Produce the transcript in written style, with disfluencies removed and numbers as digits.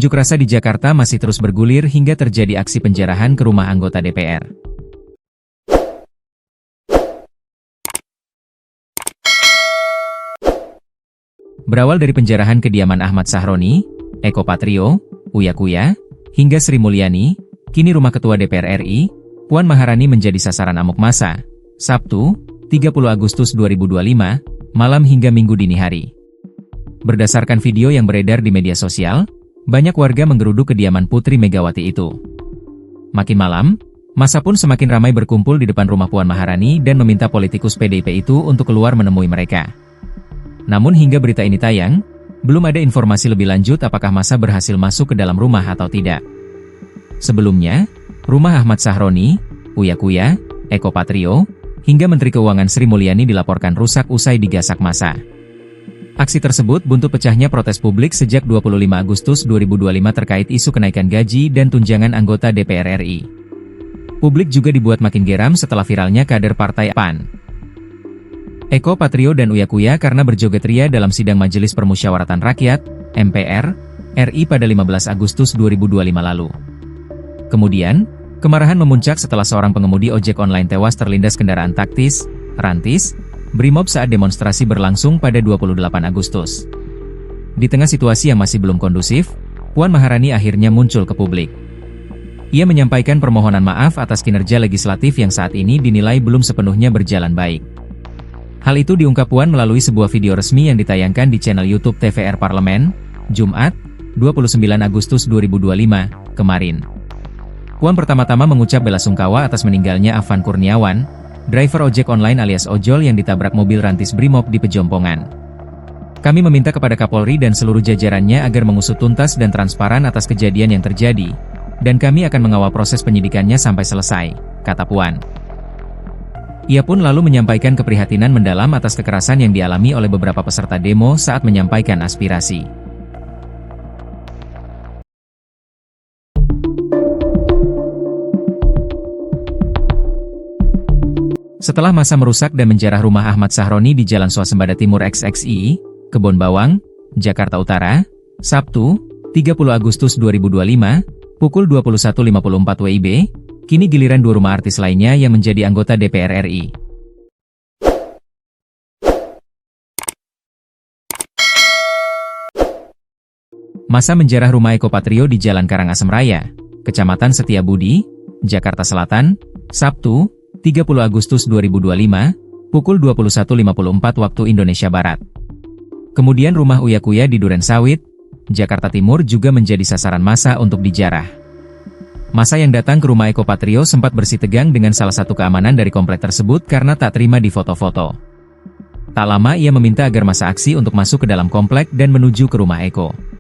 Unjuk rasa di Jakarta masih terus bergulir hingga terjadi aksi penjarahan ke rumah anggota DPR. Berawal dari penjarahan kediaman Ahmad Sahroni, Eko Patrio, Uya Kuya, hingga Sri Mulyani, kini rumah Ketua DPR RI, Puan Maharani menjadi sasaran amuk massa. Sabtu, 30 Agustus 2025, malam hingga Minggu dini hari. Berdasarkan video yang beredar di media sosial, banyak warga menggeruduk kediaman Putri Megawati itu. Makin malam, massa pun semakin ramai berkumpul di depan rumah Puan Maharani dan meminta politikus PDIP itu untuk keluar menemui mereka. Namun hingga berita ini tayang, belum ada informasi lebih lanjut apakah massa berhasil masuk ke dalam rumah atau tidak. Sebelumnya, rumah Ahmad Sahroni, Uya Kuya, Eko Patrio, hingga Menteri Keuangan Sri Mulyani dilaporkan rusak usai digasak massa. Aksi tersebut buntut pecahnya protes publik sejak 25 Agustus 2025 terkait isu kenaikan gaji dan tunjangan anggota DPR RI. Publik juga dibuat makin geram setelah viralnya kader Partai PAN. Eko Patrio dan Uya Kuya karena berjoget ria dalam sidang Majelis Permusyawaratan Rakyat, MPR, RI pada 15 Agustus 2025 lalu. Kemudian, kemarahan memuncak setelah seorang pengemudi ojek online tewas terlindas kendaraan taktis, rantis, Brimob saat demonstrasi berlangsung pada 28 Agustus. Di tengah situasi yang masih belum kondusif, Puan Maharani akhirnya muncul ke publik. Ia menyampaikan permohonan maaf atas kinerja legislatif yang saat ini dinilai belum sepenuhnya berjalan baik. Hal itu diungkap Puan melalui sebuah video resmi yang ditayangkan di channel YouTube TVR Parlemen, Jumat, 29 Agustus 2025, kemarin. Puan pertama-tama mengucap belasungkawa atas meninggalnya Afan Kurniawan, driver ojek online alias ojol yang ditabrak mobil rantis Brimob di Pejompongan. Kami meminta kepada Kapolri dan seluruh jajarannya agar mengusut tuntas dan transparan atas kejadian yang terjadi, dan kami akan mengawal proses penyidikannya sampai selesai, kata Puan. Ia pun lalu menyampaikan keprihatinan mendalam atas kekerasan yang dialami oleh beberapa peserta demo saat menyampaikan aspirasi. Setelah massa merusak dan menjarah rumah Ahmad Sahroni di Jalan Swasembada Timur XXI, Kebon Bawang, Jakarta Utara, Sabtu, 30 Agustus 2025, pukul 21.54 WIB, kini giliran dua rumah artis lainnya yang menjadi anggota DPR RI. Massa menjarah rumah Eko Patrio di Jalan Karangasem Raya, Kecamatan Setiabudi, Jakarta Selatan, Sabtu, 30 Agustus 2025, pukul 21.54 waktu Indonesia Barat. Kemudian rumah Uya Kuya di Duren Sawit, Jakarta Timur juga menjadi sasaran massa untuk dijarah. Massa yang datang ke rumah Eko Patrio sempat bersitegang dengan salah satu keamanan dari komplek tersebut karena tak terima di foto-foto. Tak lama ia meminta agar massa aksi untuk masuk ke dalam komplek dan menuju ke rumah Eko.